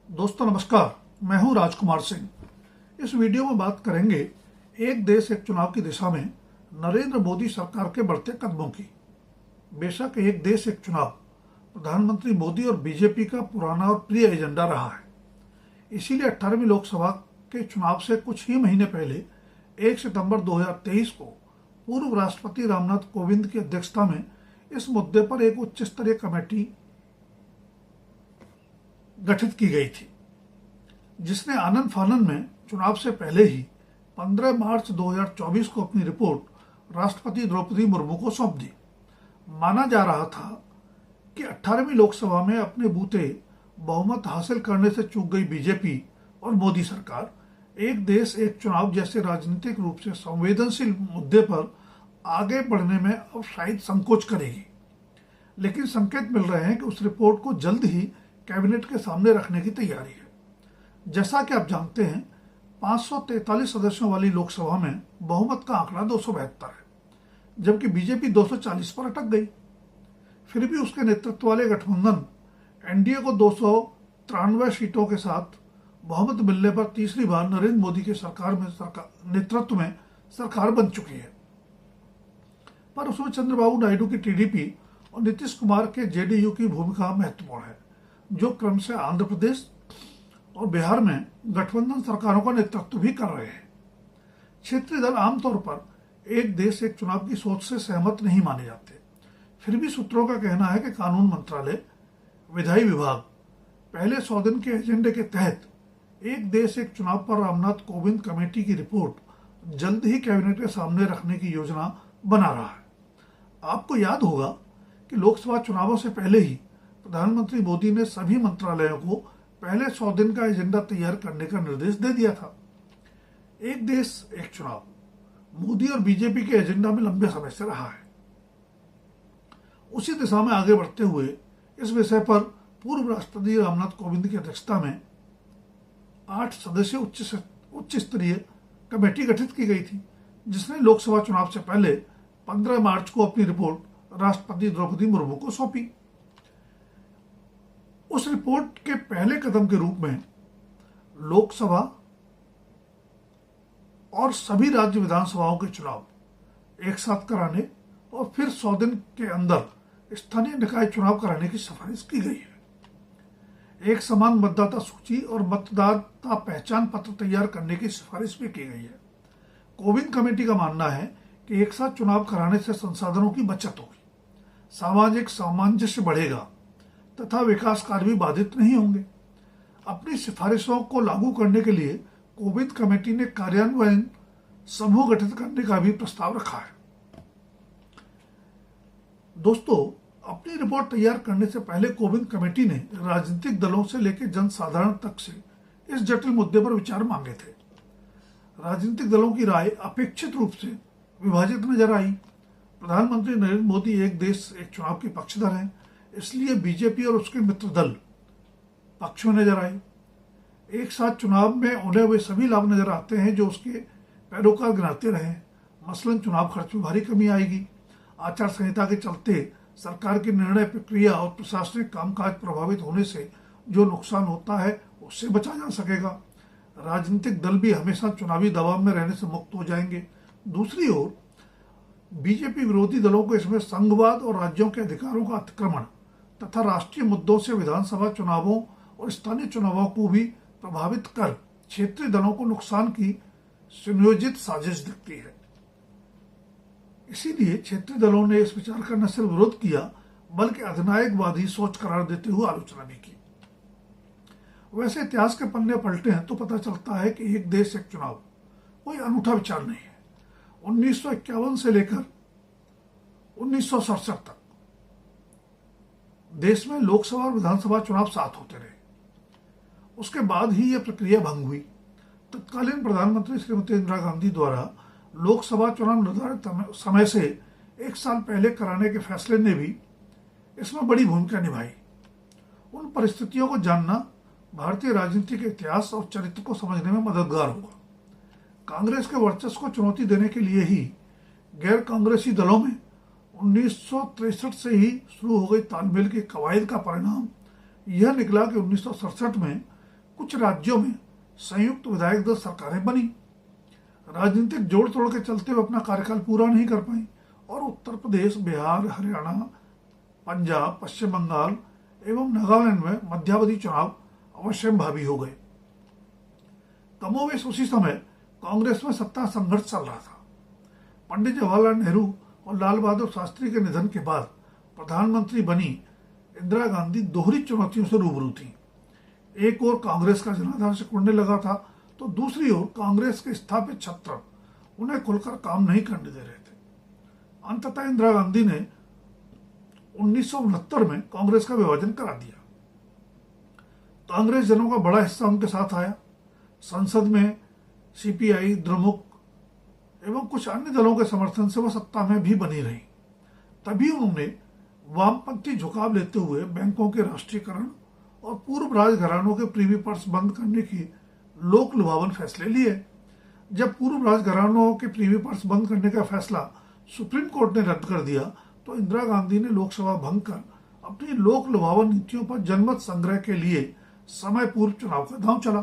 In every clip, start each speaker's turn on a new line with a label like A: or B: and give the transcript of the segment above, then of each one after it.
A: दोस्तों नमस्कार, मैं हूं राजकुमार सिंह। इस वीडियो में बात करेंगे एक देश एक चुनाव की दिशा में नरेंद्र मोदी सरकार के बढ़ते कदमों की। बेशक एक देश एक चुनाव प्रधानमंत्री मोदी और बीजेपी का पुराना और प्रिय एजेंडा रहा है। इसीलिए 18वीं लोकसभा के चुनाव से कुछ ही महीने पहले 1 सितंबर 2023 को पूर्व राष्ट्रपति रामनाथ कोविंद की अध्यक्षता में इस मुद्दे पर एक उच्च स्तरीय कमेटी गठित की गई थी, जिसने आनन फानन में चुनाव से पहले ही 15 मार्च 2024 को अपनी रिपोर्ट राष्ट्रपति द्रौपदी मुर्मू को सौंप दी। माना जा रहा था कि 18वीं लोकसभा में अपने बूते बहुमत हासिल करने से चूक गई बीजेपी और मोदी सरकार एक देश एक चुनाव जैसे राजनीतिक रूप से संवेदनशील मुद्दे पर आगे बढ़ने में अब शायद संकोच करेगी। लेकिन संकेत मिल रहे हैं कि उस रिपोर्ट को जल्द ही कैबिनेट के सामने रखने की तैयारी है। जैसा कि आप जानते हैं, 543 सदस्यों वाली लोकसभा में बहुमत का आंकड़ा 272 है, जबकि बीजेपी 240 पर अटक गई। फिर भी उसके नेतृत्व वाले गठबंधन एनडीए को 293 सीटों के साथ बहुमत मिलने पर तीसरी बार नरेंद्र मोदी की नेतृत्व में सरकार बन चुकी है। पर उसमें चंद्रबाबू नायडू की टीडीपी और नीतीश कुमार के जेडीयू की भूमिका महत्वपूर्ण है, जो क्रम से आंध्र प्रदेश और बिहार में गठबंधन सरकारों का नेतृत्व भी कर रहे हैं। क्षेत्रीय दल आमतौर पर एक देश एक चुनाव की सोच से सहमत नहीं माने जाते। फिर भी सूत्रों का कहना है कि कानून मंत्रालय, विधायी विभाग पहले 100 दिन के एजेंडे के तहत एक देश एक चुनाव पर रामनाथ कोविंद कमेटी की रिपोर्ट जल्द ही कैबिनेट के सामने रखने की योजना बना रहा है। आपको याद होगा कि लोकसभा चुनावों से पहले ही प्रधानमंत्री मोदी ने सभी मंत्रालयों को पहले 100 दिन का एजेंडा तैयार करने का निर्देश दे दिया था। एक देश एक चुनाव मोदी और बीजेपी के एजेंडा में लंबे समय से रहा है। उसी दिशा में आगे बढ़ते हुए इस विषय पर पूर्व राष्ट्रपति रामनाथ कोविंद की अध्यक्षता में 8 सदस्यीय उच्च स्तरीय कमेटी गठित की गई थी, जिसने लोकसभा चुनाव से पहले 15 मार्च को अपनी रिपोर्ट राष्ट्रपति द्रौपदी मुर्मू को सौंपी। उस रिपोर्ट के पहले कदम के रूप में लोकसभा और सभी राज्य विधानसभाओं के चुनाव एक साथ कराने और फिर 100 दिन के अंदर स्थानीय निकाय चुनाव कराने की सिफारिश की गई है। एक समान मतदाता सूची और मतदाता पहचान पत्र तैयार करने की सिफारिश भी की गई है। कोविंद कमेटी का मानना है कि एक साथ चुनाव कराने से संसाधनों की बचत होगी, सामाजिक सामंजस्य बढ़ेगा तथा विकास कार्य भी बाधित नहीं होंगे। अपनी सिफारिशों को लागू करने के लिए कोविंद कमेटी ने कार्यान्वयन समूह गठित करने का भी प्रस्ताव रखा है। दोस्तों, अपनी रिपोर्ट तैयार करने से पहले कोविंद कमेटी ने राजनीतिक दलों से लेकर जनसाधारण तक से इस जटिल मुद्दे पर विचार मांगे थे। राजनीतिक दलों की राय अपेक्षित रूप से विभाजित नजर आई। प्रधानमंत्री नरेंद्र मोदी एक देश एक चुनाव के पक्षधर हैं, इसलिए बीजेपी और उसके मित्र दल पक्ष में नजर आए। एक साथ चुनाव में उन्हें वे सभी लाभ नजर आते हैं जो उसके पैरोकार गिनाते रहे। मसलन चुनाव खर्च में भारी कमी आएगी, आचार संहिता के चलते सरकार की निर्णय प्रक्रिया और प्रशासनिक कामकाज प्रभावित होने से जो नुकसान होता है उससे बचा जा सकेगा। राजनीतिक दल भी हमेशा चुनावी दबाव में रहने से मुक्त हो जाएंगे। दूसरी ओर बीजेपी विरोधी दलों को इसमें संघवाद और राज्यों के अधिकारों का अतिक्रमण तथा राष्ट्रीय मुद्दों से विधानसभा चुनावों और स्थानीय चुनावों को भी प्रभावित कर क्षेत्रीय दलों को नुकसान की सुनियोजित साजिश दिखती है। इसीलिए क्षेत्रीय दलों ने इस विचार का न सिर्फ विरोध किया बल्कि अधिनायकवादी सोच करार देते हुए आलोचना भी की। वैसे इतिहास के पन्ने पलटे हैं तो पता चलता है कि एक देश एक चुनाव कोई अनूठा विचार नहीं है। 1951 से लेकर 1967 तक देश में लोकसभा और विधानसभा चुनाव साथ होते रहे। उसके बाद ही यह प्रक्रिया भंग हुई। तत्कालीन प्रधानमंत्री श्रीमती इंदिरा गांधी द्वारा लोकसभा चुनाव निर्धारित समय से 1 साल पहले कराने के फैसले ने भी इसमें बड़ी भूमिका निभाई। उन परिस्थितियों को जानना भारतीय राजनीति के इतिहास और चरित्र को समझने में मददगार होगा। कांग्रेस के वर्चस्व को चुनौती देने के लिए ही गैर कांग्रेसी दलों में 1963 से ही शुरू हो गई तालमेल की कवायद का परिणाम यह निकला कि 1967 में कुछ राज्यों में संयुक्त विधायक दल सरकारें बनी, राजनीतिक जोड़ तोड़ के चलते हुए अपना कार्यकाल पूरा नहीं कर पाई और उत्तर प्रदेश, बिहार, हरियाणा, पंजाब, पश्चिम बंगाल एवं नागालैंड में मध्यावधि चुनाव अवश्यंभावी हो गए। कमोवेश उसी समय कांग्रेस में सत्ता संघर्ष चल रहा था। पंडित जवाहरलाल नेहरू और लाल बहादुर शास्त्री के निधन के बाद प्रधानमंत्री बनी इंदिरा गांधी दोहरी चुनौतियों से रूबरू थी। एक ओर कांग्रेस का जनाधार सिकुड़ने लगा था, तो दूसरी ओर कांग्रेस के स्थापित छत्र उन्हें खुलकर काम नहीं करने दे रहे थे। अंततः इंदिरा गांधी ने 1969 में कांग्रेस का विभाजन करा दिया। कांग्रेस जनों का बड़ा हिस्सा उनके साथ आया। संसद में सीपीआई, द्रमुक एवं कुछ अन्य दलों के समर्थन से वह सत्ता में भी बनी रही। तभी उन्होंने वामपंथी झुकाव लेते हुए बैंकों के राष्ट्रीयकरण और पूर्व राजघरानों के प्रीवी पर्स बंद करने के लोक लुभावन फैसले लिए। जब पूर्व राजघरानों के प्रीवी पर्स बंद करने का फैसला सुप्रीम कोर्ट ने रद्द कर दिया, तो इंदिरा गांधी ने लोकसभा भंग कर अपनी लोक लुभावन नीतियों पर जनमत संग्रह के लिए समय पूर्व चुनाव का दांव चला।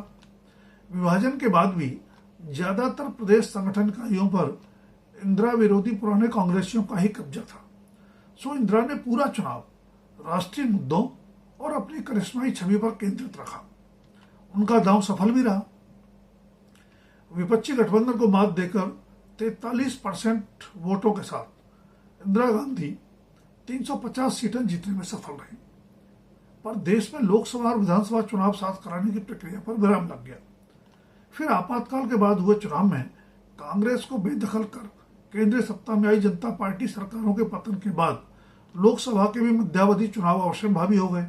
A: विभाजन के बाद भी ज्यादातर प्रदेश संगठन इकाइयों पर इंदिरा विरोधी पुराने कांग्रेसियों का ही कब्जा था। सो इंदिरा ने पूरा चुनाव राष्ट्रीय मुद्दों और अपनी करिश्माई छवि पर केंद्रित रखा। उनका दांव सफल भी रहा। विपक्षी गठबंधन को मात देकर 43% वोटों के साथ इंदिरा गांधी 350 सीटें जीतने में सफल रही। पर देश में लोकसभा और विधानसभा चुनाव साथ कराने की प्रक्रिया पर विराम लग गया। फिर आपातकाल के बाद हुए चुनाव में कांग्रेस को बेदखल कर केंद्रीय सत्ता में आई जनता पार्टी सरकारों के पतन के बाद लोकसभा के भी मध्यावधि चुनाव अवश्यंभावी हो गए।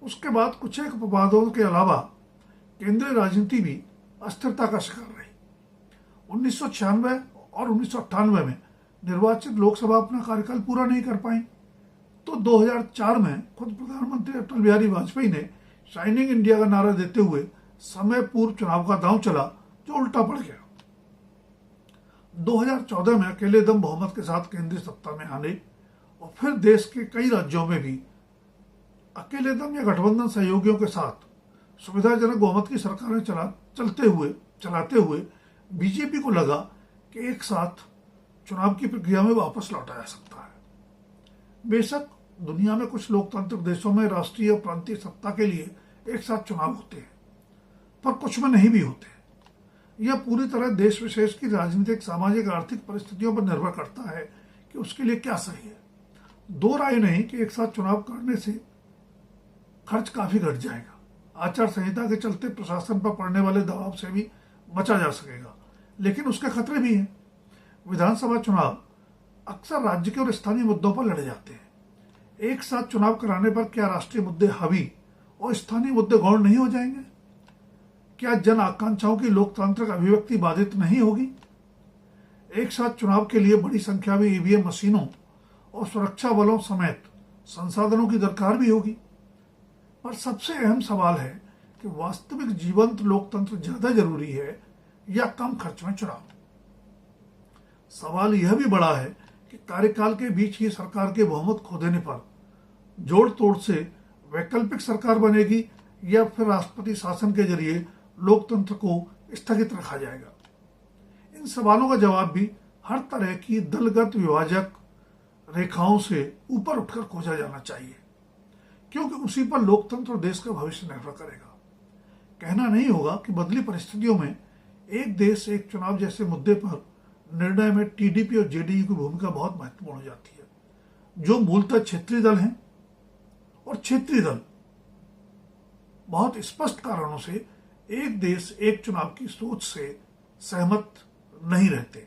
A: उसके बाद कुछ एक अपवादों के अलावा केंद्रीय राजनीति भी अस्थिरता का शिकार रही। 1996 और 1998 में निर्वाचित लोकसभा अपना कार्यकाल पूरा नहीं कर पाई, तो 2004 में खुद प्रधानमंत्री अटल बिहारी वाजपेयी ने शाइनिंग इंडिया का नारा देते हुए समय पूर्व चुनाव का दांव चला, जो उल्टा पड़ गया। 2014 में अकेले दम बहुमत के साथ केंद्रीय सत्ता में आने और फिर देश के कई राज्यों में भी अकेले दम या गठबंधन सहयोगियों के साथ सुविधाजनक बहुमत की सरकारें चलाते हुए बीजेपी को लगा कि एक साथ चुनाव की प्रक्रिया में वापस लौटा जा सकता है। बेशक दुनिया में कुछ लोकतांत्रिक देशों में राष्ट्रीय और प्रांतीय सत्ता के लिए एक साथ चुनाव होते हैं, पर कुछ में नहीं भी होते। यह पूरी तरह देश विशेष की राजनीतिक, सामाजिक, आर्थिक परिस्थितियों पर निर्भर करता है कि उसके लिए क्या सही है। दो राय नहीं कि एक साथ चुनाव करने से खर्च काफी घट जाएगा। आचार संहिता के चलते प्रशासन पर पड़ने वाले दबाव से भी बचा जा सकेगा, लेकिन उसके खतरे भी हैं। विधानसभा चुनाव अक्सर राज्य के और स्थानीय मुद्दों पर लड़े जाते हैं। एक साथ चुनाव कराने पर क्या राष्ट्रीय मुद्दे हावी और स्थानीय मुद्दे गौण नहीं हो जाएंगे? क्या जन आकांक्षाओं की लोकतांत्रिक अभिव्यक्ति बाधित नहीं होगी? एक साथ चुनाव के लिए बड़ी संख्या में ईवीएम मशीनों और सुरक्षा बलों समेत संसाधनों की दरकार भी होगी। पर सबसे अहम सवाल है कि वास्तविक जीवंत लोकतंत्र ज्यादा जरूरी है या कम खर्च में चुनाव? सवाल यह भी बड़ा है कि कार्यकाल के बीच ही सरकार के बहुमत खो देने पर जोड़ तोड़ से वैकल्पिक सरकार बनेगी या फिर राष्ट्रपति शासन के जरिए लोकतंत्र को स्थगित रखा जाएगा। इन सवालों का जवाब भी हर तरह की दलगत विभाजक रेखाओं से ऊपर उठकर खोजा जाना चाहिए, क्योंकि उसी पर लोकतंत्र और देश का भविष्य निर्भर करेगा। कहना नहीं होगा कि बदली परिस्थितियों में एक देश एक चुनाव जैसे मुद्दे पर निर्णय में टीडीपी और जेडीयू की भूमिका बहुत महत्वपूर्ण हो जाती है, जो मूलतः क्षेत्रीय दल हैं। और क्षेत्रीय दल बहुत स्पष्ट कारणों से एक देश एक चुनाव की सोच से सहमत नहीं रहते।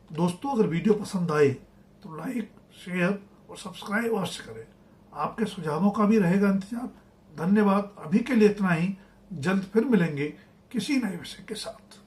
A: दोस्तों, अगर वीडियो पसंद आए तो लाइक, शेयर और सब्सक्राइब अवश्य करें। आपके सुझावों का भी रहेगा इंतजार। धन्यवाद। अभी के लिए इतना ही। जल्द फिर मिलेंगे किसी नए विषय के साथ।